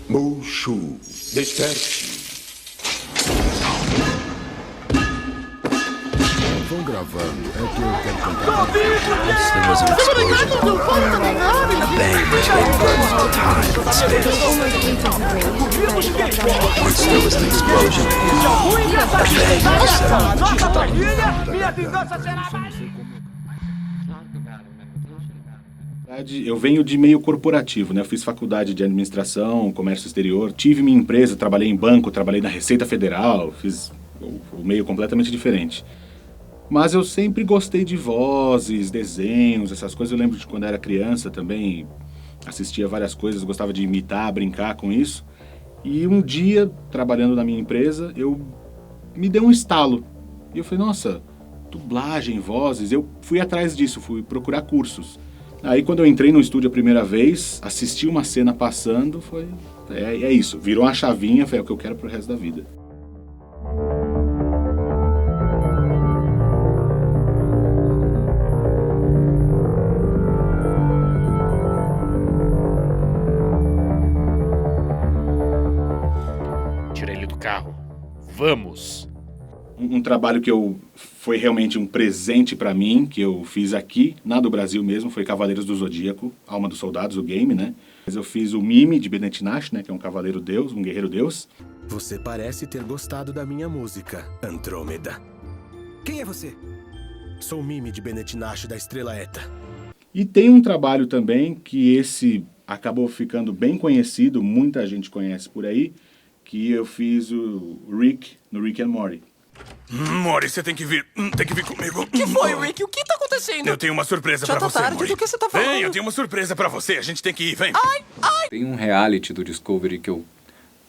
Mushu, desperte. Vão gravando, é que eu quero cantar. There was an explosion. A bang which made buttons of time and space. Once there was an explosion. A bang of sound. Eu venho de meio corporativo, né? Eu fiz faculdade de administração, comércio exterior, tive minha empresa, trabalhei em banco, trabalhei na Receita Federal, fiz o meio completamente diferente. Mas eu sempre gostei de vozes, desenhos, essas coisas. Eu lembro de quando era criança também, assistia várias coisas, gostava de imitar, brincar com isso. E um dia, trabalhando na minha empresa, me deu um estalo. E eu falei, nossa, dublagem, vozes, eu fui atrás disso, fui procurar cursos. Aí quando eu entrei no estúdio a primeira vez, assisti uma cena passando, é isso, virou uma chavinha, foi o que eu quero pro resto da vida. Tira ele do carro. Vamos! Um trabalho que foi realmente um presente pra mim, que eu fiz aqui, na do Brasil mesmo, foi Cavaleiros do Zodíaco, Alma dos Soldados, o game, né? Mas eu fiz o Mime de Bennett Nash, né? Que é um cavaleiro deus, um guerreiro deus. Você parece ter gostado da minha música, Andrômeda. Quem é você? Sou o Mime de Bennett Nash da Estrela Eta. E tem um trabalho também que esse acabou ficando bem conhecido, muita gente conhece por aí, que eu fiz o Rick no Rick and Morty. Morty, você tem que vir comigo. O que foi, Rick? O que tá acontecendo? Eu tenho uma surpresa Já pra tá você, tarde, Morty. do que você tá falando? Vem, eu tenho uma surpresa pra você. A gente tem que ir, vem. Tem um reality do Discovery que eu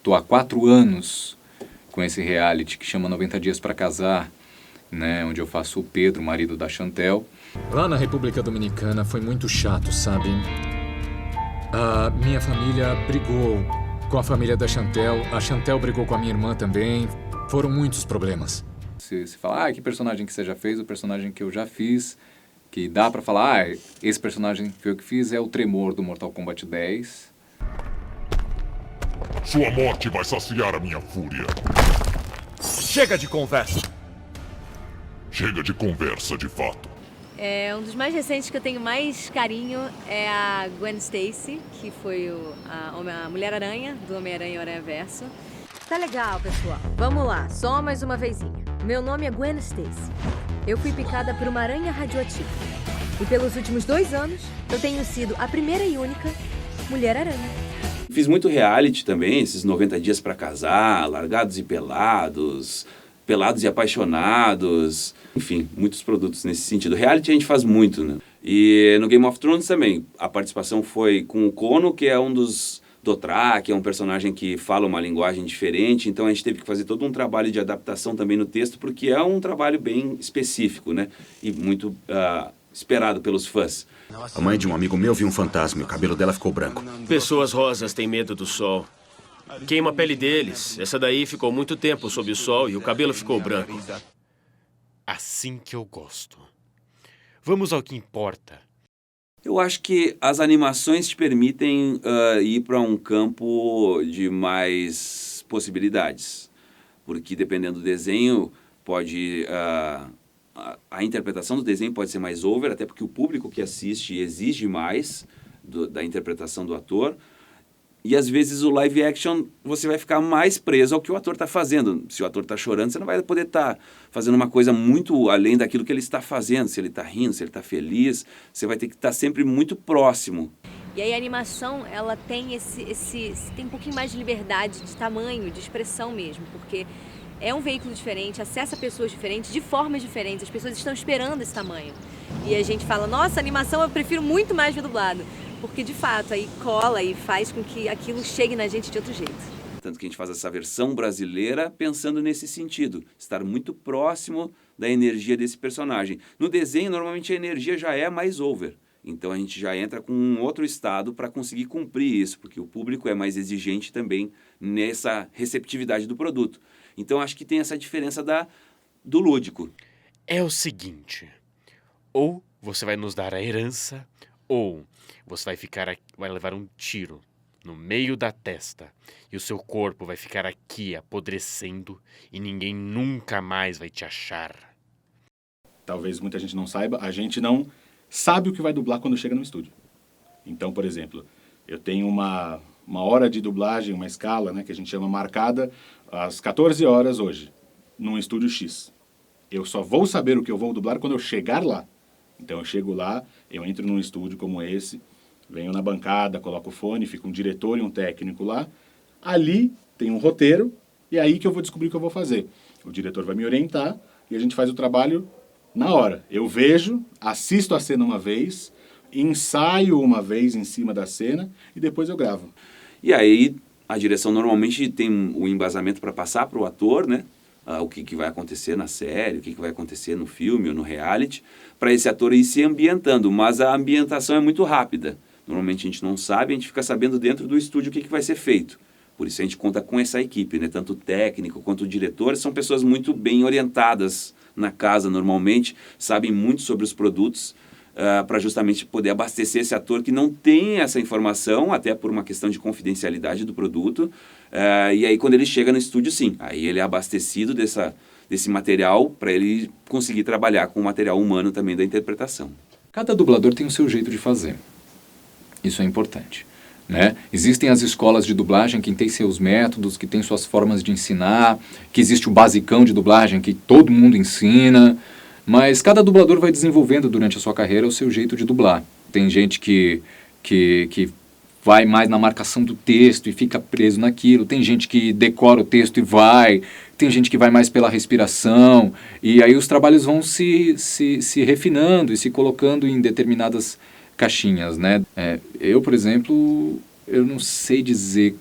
tô há 4 anos com esse reality que chama 90 Dias pra Casar, né? Onde eu faço o Pedro, marido da Chantel. Lá na República Dominicana foi muito chato, sabe? A minha família brigou com a família da Chantel. A Chantel brigou com a minha irmã também. Foram muitos problemas. Você fala, que personagem que você já fez, o personagem que eu já fiz, que dá pra falar, esse personagem que eu que fiz é o Tremor do Mortal Kombat 10. Sua morte vai saciar a minha fúria. Chega de conversa. Chega de conversa, de fato. Um dos mais recentes que eu tenho mais carinho é a Gwen Stacy, que foi a Mulher-Aranha, do Homem-Aranha Aranha Verso. Tá legal, pessoal. Vamos lá, só mais uma vezinha. Meu nome é Gwen Stacy. Eu fui picada por uma aranha radioativa. E pelos últimos 2 anos, eu tenho sido a primeira e única Mulher-Aranha. Fiz muito reality também, esses 90 Dias pra Casar, Largados e Pelados, Pelados e Apaixonados, enfim, muitos produtos nesse sentido. Reality a gente faz muito, né? E no Game of Thrones também, a participação foi com o Kono, que é um dos Dothraki, é um personagem que fala uma linguagem diferente, então a gente teve que fazer todo um trabalho de adaptação também no texto, porque é um trabalho bem específico, né? E muito esperado pelos fãs. A mãe de um amigo meu viu um fantasma e o cabelo dela ficou branco. Pessoas rosas têm medo do sol. Queima a pele deles. Essa daí ficou muito tempo sob o sol e o cabelo ficou branco. Assim que eu gosto. Vamos ao que importa. Eu acho que as animações te permitem ir para um campo de mais possibilidades, porque dependendo do desenho, a interpretação do desenho pode ser mais over, até porque o público que assiste exige mais da interpretação do ator. E às vezes o live action você vai ficar mais preso ao que o ator está fazendo. Se o ator está chorando, você não vai poder estar fazendo uma coisa muito além daquilo que ele está fazendo. Se ele está rindo, se ele está feliz, você vai ter que estar sempre muito próximo. E aí a animação, ela tem tem um pouquinho mais de liberdade de tamanho, de expressão mesmo, porque é um veículo diferente, acessa pessoas diferentes, de formas diferentes. As pessoas estão esperando esse tamanho. E a gente fala, nossa, animação eu prefiro muito mais ver dublado. Porque, de fato, aí cola e faz com que aquilo chegue na gente de outro jeito. Tanto que a gente faz essa versão brasileira pensando nesse sentido. Estar muito próximo da energia desse personagem. No desenho, normalmente, a energia já é mais over. Então, a gente já entra com um outro estado para conseguir cumprir isso. Porque o público é mais exigente também nessa receptividade do produto. Então, acho que tem essa diferença do lúdico. É o seguinte. Ou você vai nos dar a herança, ou você vai levar um tiro no meio da testa, e o seu corpo vai ficar aqui apodrecendo e ninguém nunca mais vai te achar. Talvez muita gente não saiba, a gente não sabe o que vai dublar quando chega no estúdio. Então, por exemplo, eu tenho uma hora de dublagem, uma escala, né, que a gente chama marcada às 14 horas hoje, num estúdio X. Eu só vou saber o que eu vou dublar quando eu chegar lá. Então eu chego lá, eu entro num estúdio como esse, venho na bancada, coloco o fone, fica um diretor e um técnico lá. Ali tem um roteiro e é aí que eu vou descobrir o que eu vou fazer. O diretor vai me orientar e a gente faz o trabalho na hora. Eu vejo, assisto a cena uma vez, ensaio uma vez em cima da cena e depois eu gravo. E aí a direção normalmente tem o embasamento para passar para o ator, né? O que vai acontecer na série, o que vai acontecer no filme ou no reality, para esse ator ir se ambientando. Mas a ambientação é muito rápida. Normalmente a gente não sabe, a gente fica sabendo dentro do estúdio o que vai ser feito. Por isso a gente conta com essa equipe, né? Tanto o técnico quanto o diretor são pessoas muito bem orientadas na casa normalmente, sabem muito sobre os produtos, para justamente poder abastecer esse ator que não tem essa informação, até por uma questão de confidencialidade do produto. E aí quando ele chega no estúdio, sim, aí ele é abastecido desse material para ele conseguir trabalhar com o material humano também da interpretação. Cada dublador tem o seu jeito de fazer. Isso é importante, né? Existem as escolas de dublagem que têm seus métodos, que têm suas formas de ensinar, que existe o basicão de dublagem que todo mundo ensina, mas cada dublador vai desenvolvendo durante a sua carreira o seu jeito de dublar. Tem gente que vai mais na marcação do texto e fica preso naquilo, tem gente que decora o texto e vai, tem gente que vai mais pela respiração, e aí os trabalhos vão se refinando e se colocando em determinadas caixinhas, né? Eu, por exemplo, eu não sei dizer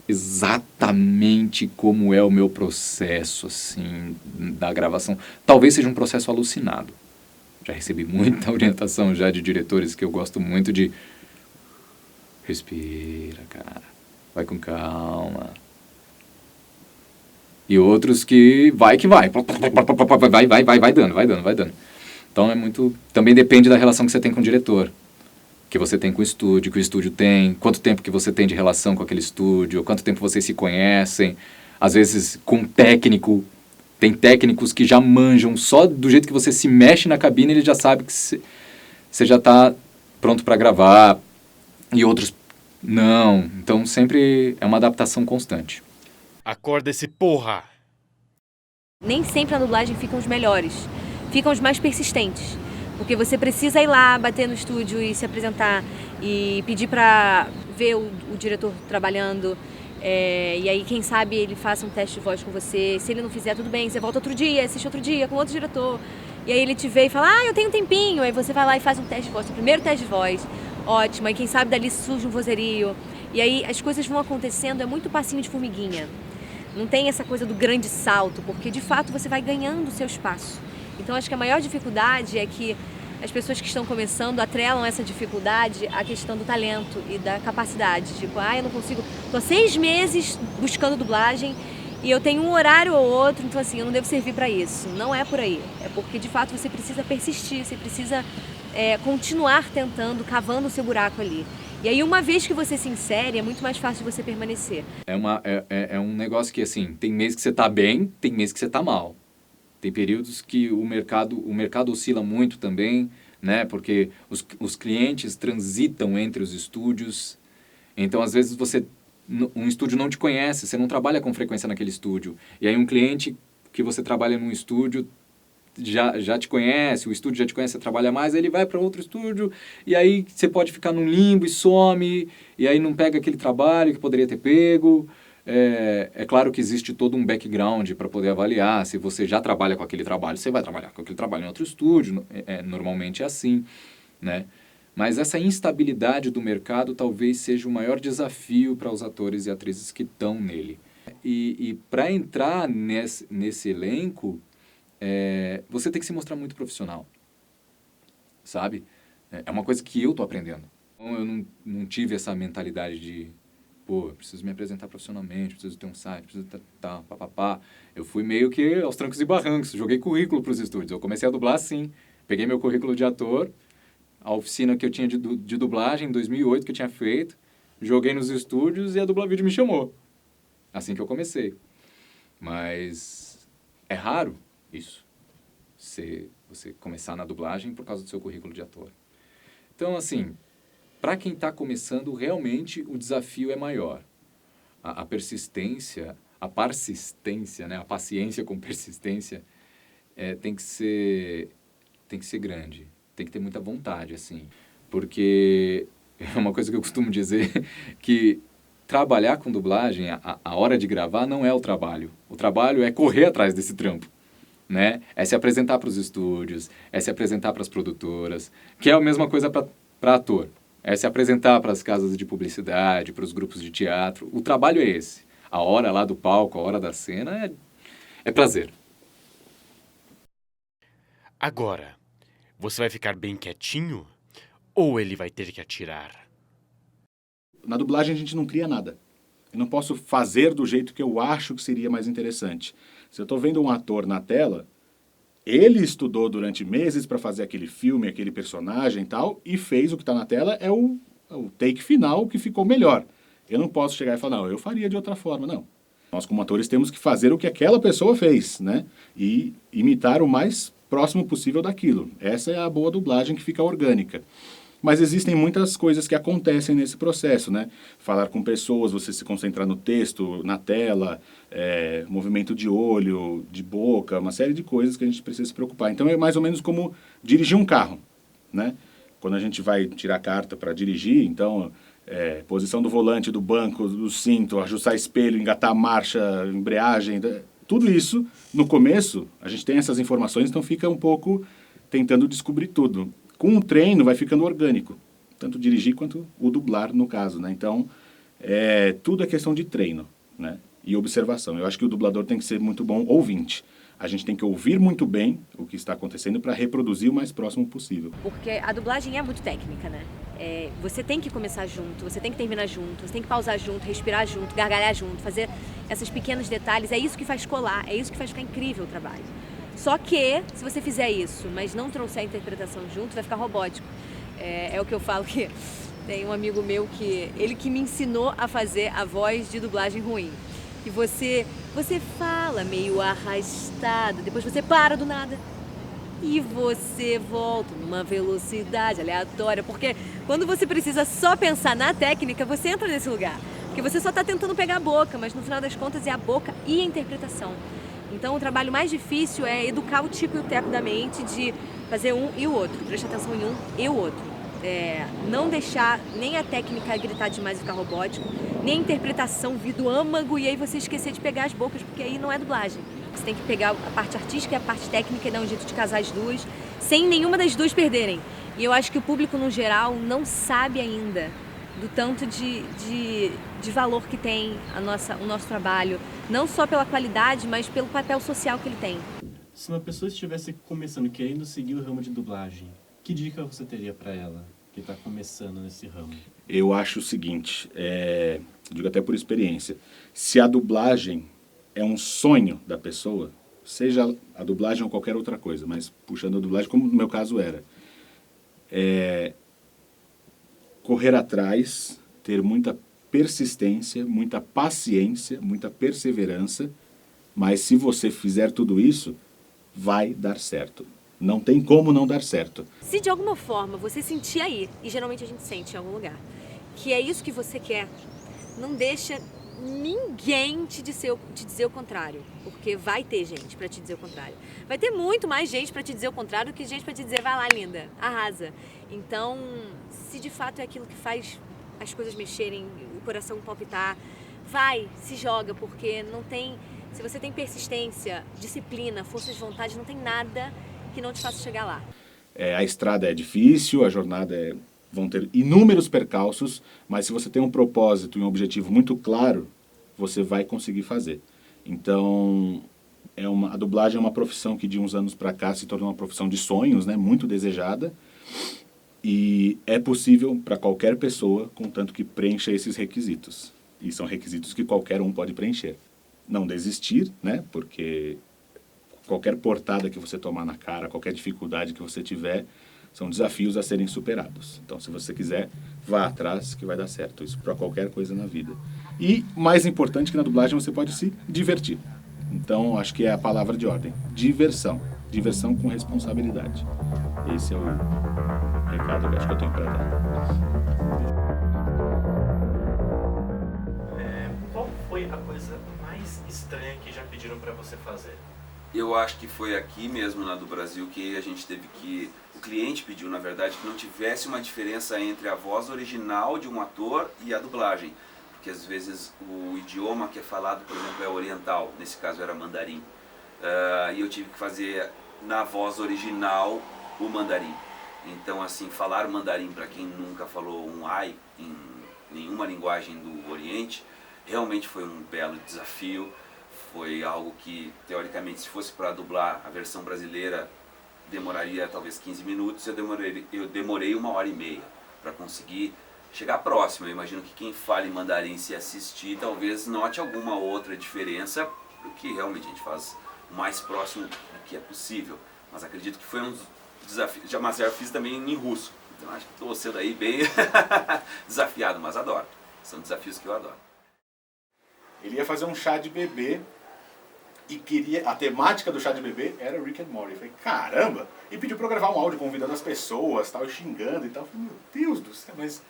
exatamente como é o meu processo, assim, da gravação. Talvez seja um processo alucinado. Já recebi muita orientação já de diretores que eu gosto muito de... Respira, cara. Vai com calma. E outros que vai. Vai dando. Então é muito... Também depende da relação que você tem com o diretor, que você tem com o estúdio, que o estúdio tem, quanto tempo que você tem de relação com aquele estúdio, quanto tempo vocês se conhecem. Às vezes, com técnico, tem técnicos que já manjam, só do jeito que você se mexe na cabine, ele já sabe que você já está pronto para gravar, e outros não. Então, sempre é uma adaptação constante. Acorda esse porra! Nem sempre a dublagem ficam os melhores, ficam os mais persistentes. Porque você precisa ir lá, bater no estúdio e se apresentar e pedir para ver o diretor trabalhando. E aí, quem sabe, ele faça um teste de voz com você. Se ele não fizer, tudo bem, você volta outro dia, assiste outro dia com outro diretor. E aí ele te vê e fala, eu tenho um tempinho. Aí você vai lá e faz um teste de voz, o primeiro teste de voz. Ótimo, aí quem sabe dali surge um vozerio. E aí as coisas vão acontecendo, é muito passinho de formiguinha. Não tem essa coisa do grande salto, porque de fato você vai ganhando o seu espaço. Então acho que a maior dificuldade é que as pessoas que estão começando atrelam essa dificuldade à questão do talento e da capacidade. Tipo, eu não consigo, tô há 6 meses buscando dublagem e eu tenho um horário ou outro, então assim, eu não devo servir para isso. Não é por aí, é porque de fato você precisa persistir, você precisa continuar tentando, cavando o seu buraco ali. E aí uma vez que você se insere, é muito mais fácil de você permanecer. É um negócio que assim, tem meses que você tá bem, tem meses que você tá mal. Tem períodos que o mercado oscila muito também, né? Porque os clientes transitam entre os estúdios. Então, às vezes, um estúdio não te conhece, você não trabalha com frequência naquele estúdio. E aí um cliente que você trabalha num estúdio já te conhece, o estúdio já te conhece, você trabalha mais, aí ele vai para outro estúdio, e aí você pode ficar num limbo e some, e aí não pega aquele trabalho que poderia ter pego. É claro que existe todo um background para poder avaliar. Se você já trabalha com aquele trabalho, você vai trabalhar com aquele trabalho em outro estúdio. Normalmente é assim, né? Mas essa instabilidade do mercado talvez seja o maior desafio para os atores e atrizes que estão nele. E para entrar nesse elenco, você tem que se mostrar muito profissional, sabe? É uma coisa que eu estou aprendendo. Então, eu não tive essa mentalidade de... eu preciso me apresentar profissionalmente, preciso ter um site, preciso papapá. Eu fui meio que aos trancos e barrancos, joguei currículo para os estúdios. Eu comecei a dublar assim, peguei meu currículo de ator, a oficina que eu tinha de dublagem em 2008 que eu tinha feito, joguei nos estúdios e a Dublavídeo me chamou. Assim que eu comecei. Mas é raro isso. Você começar na dublagem por causa do seu currículo de ator. Então, assim, para quem está começando, realmente o desafio é maior. A persistência, a paciência, né? A paciência com persistência tem que ser grande. Tem que ter muita vontade, assim. Porque é uma coisa que eu costumo dizer que trabalhar com dublagem, a hora de gravar não é o trabalho. O trabalho é correr atrás desse trampo, né? É se apresentar para os estúdios, é se apresentar para as produtoras, que é a mesma coisa para ator. É se apresentar para as casas de publicidade, para os grupos de teatro. O trabalho é esse. A hora lá do palco, a hora da cena é prazer. Agora, você vai ficar bem quietinho ou ele vai ter que atirar? Na dublagem a gente não cria nada. Eu não posso fazer do jeito que eu acho que seria mais interessante. Se eu estou vendo um ator na tela, ele estudou durante meses para fazer aquele filme, aquele personagem e tal, e fez o que está na tela, é o take final que ficou melhor. Eu não posso chegar e falar, não, eu faria de outra forma, não. Nós, como atores, temos que fazer o que aquela pessoa fez, né? E imitar o mais próximo possível daquilo. Essa é a boa dublagem que fica orgânica. Mas existem muitas coisas que acontecem nesse processo, né? Falar com pessoas, você se concentrar no texto, na tela, movimento de olho, de boca, uma série de coisas que a gente precisa se preocupar. Então é mais ou menos como dirigir um carro, né? Quando a gente vai tirar carta para dirigir, então, posição do volante, do banco, do cinto, ajustar espelho, engatar a marcha, embreagem, tudo isso, no começo, a gente tem essas informações, então fica um pouco tentando descobrir tudo. Com o treino vai ficando orgânico, tanto dirigir quanto o dublar, no caso, né? Então, tudo é questão de treino, né? E observação. Eu acho que o dublador tem que ser muito bom ouvinte. A gente tem que ouvir muito bem o que está acontecendo para reproduzir o mais próximo possível. Porque a dublagem é muito técnica, né? Você tem que começar junto, você tem que terminar junto, você tem que pausar junto, respirar junto, gargalhar junto, fazer esses pequenos detalhes. É isso que faz colar, é isso que faz ficar incrível o trabalho. Só que, se você fizer isso, mas não trouxer a interpretação junto, vai ficar robótico. É o que eu falo, que tem um amigo meu ele que me ensinou a fazer a voz de dublagem ruim. Que você fala meio arrastado, depois você para do nada. E você volta numa velocidade aleatória, porque quando você precisa só pensar na técnica, você entra nesse lugar. Porque você só está tentando pegar a boca, mas no final das contas é a boca e a interpretação. Então, o trabalho mais difícil é educar o tico e o teco da mente de fazer um e o outro, prestar atenção em um e o outro. Não deixar nem a técnica gritar demais e ficar robótico, nem a interpretação vir do âmago e aí você esquecer de pegar as bocas, porque aí não é dublagem. Você tem que pegar a parte artística e a parte técnica e dar um jeito de casar as duas, sem nenhuma das duas perderem. E eu acho que o público, no geral, não sabe ainda do tanto de valor que tem o nosso trabalho, não só pela qualidade, mas pelo papel social que ele tem. Se uma pessoa estivesse começando, querendo seguir o ramo de dublagem, que dica você teria para ela que está começando nesse ramo? Eu acho o seguinte, digo até por experiência, se a dublagem é um sonho da pessoa, seja a dublagem ou qualquer outra coisa, mas puxando a dublagem, como no meu caso era, correr atrás, ter muita persistência, muita paciência, muita perseverança, mas se você fizer tudo isso, vai dar certo. Não tem como não dar certo. Se de alguma forma você sentir aí, e geralmente a gente sente em algum lugar, que é isso que você quer, não deixa ninguém te dizer o contrário, porque vai ter gente para te dizer o contrário. Vai ter muito mais gente para te dizer o contrário do que gente para te dizer, vai lá, linda, arrasa. Então, se de fato é aquilo que faz as coisas mexerem, o coração palpitar, vai, se joga, porque não tem... Se você tem persistência, disciplina, força de vontade, não tem nada que não te faça chegar lá. A estrada é difícil, a jornada vão ter inúmeros percalços, mas se você tem um propósito e um objetivo muito claro, você vai conseguir fazer. Então, a dublagem é uma profissão que de uns anos para cá se tornou uma profissão de sonhos, né, muito desejada, e é possível para qualquer pessoa, contanto que preencha esses requisitos. E são requisitos que qualquer um pode preencher. Não desistir, né, porque qualquer portada que você tomar na cara, qualquer dificuldade que você tiver, São desafios a serem superados. Então, se você quiser, vá atrás que vai dar certo. Isso para qualquer coisa na vida. E, mais importante, que na dublagem você pode se divertir. Então, acho que é a palavra de ordem. Diversão. Diversão com responsabilidade. Esse é o recado que eu acho que eu tenho para dar. Qual foi a coisa mais estranha que já pediram para você fazer? Eu acho que foi aqui mesmo, do Brasil, que a gente teve que... O cliente pediu, na verdade, que não tivesse uma diferença entre a voz original de um ator e a dublagem. Porque às vezes o idioma que é falado, por exemplo, é oriental. Nesse caso era mandarim. E eu tive que fazer na voz original o mandarim. Então, assim, falar mandarim para quem nunca falou um ai em nenhuma linguagem do Oriente, realmente foi um belo desafio. Foi algo que, teoricamente, se fosse para dublar a versão brasileira, demoraria talvez 15 minutos. Eu demorei 1h30 para conseguir chegar próximo. Eu imagino que quem fala em mandarim, se assistir, talvez note alguma outra diferença, porque realmente a gente faz o mais próximo do que é possível. Mas acredito que foi um desafio. Mas já fiz também em russo. Então acho que estou sendo aí bem desafiado, mas adoro. São desafios que eu adoro. Ele ia fazer um chá de bebê e queria... A temática do chá de bebê era Rick and Morty. Eu falei, caramba! E pediu pra eu gravar um áudio convidando as pessoas, tal, xingando e tal. Eu falei, meu Deus do céu, mas...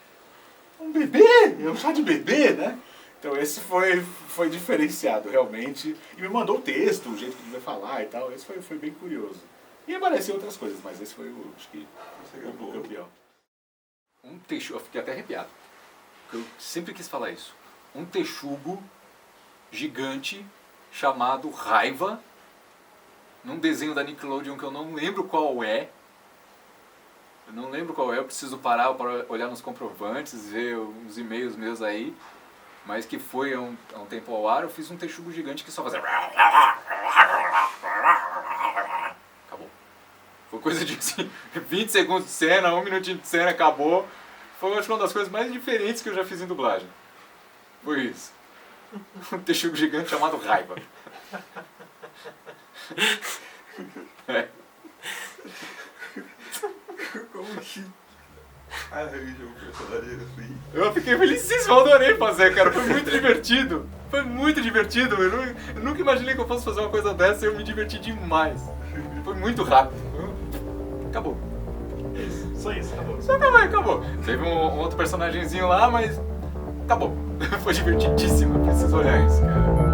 Um bebê? É um chá de bebê, né? Então esse foi diferenciado, realmente. E me mandou o texto, o jeito que devia falar e tal. Esse foi bem curioso. E apareciam outras coisas, mas esse foi acho que, o campeão. Um texugo... Eu fiquei até arrepiado. Eu sempre quis falar isso. Um texugo gigante chamado Raiva, num desenho da Nickelodeon que eu não lembro qual é. Eu preciso parar para olhar nos comprovantes, ver uns e-mails meus aí, mas que foi há um tempo ao ar. Eu fiz um texugo gigante que só fazia... Acabou. Foi coisa de assim, 20 segundos de cena, 1 minutinho de cena, acabou. Foi acho que uma das coisas mais diferentes que eu já fiz em dublagem. Foi isso. Um texugo gigante chamado Raiva. É. Como que arranja um personagem assim? Eu fiquei felicíssimo, eu adorei fazer, cara. Foi muito divertido. Foi muito divertido. Eu nunca imaginei que eu fosse fazer uma coisa dessa e eu me diverti demais. Foi muito rápido. Acabou. Isso, só isso, acabou. Só acabou. Teve um outro personagemzinho lá, mas acabou. Foi divertidíssimo, eu preciso olhar isso, cara.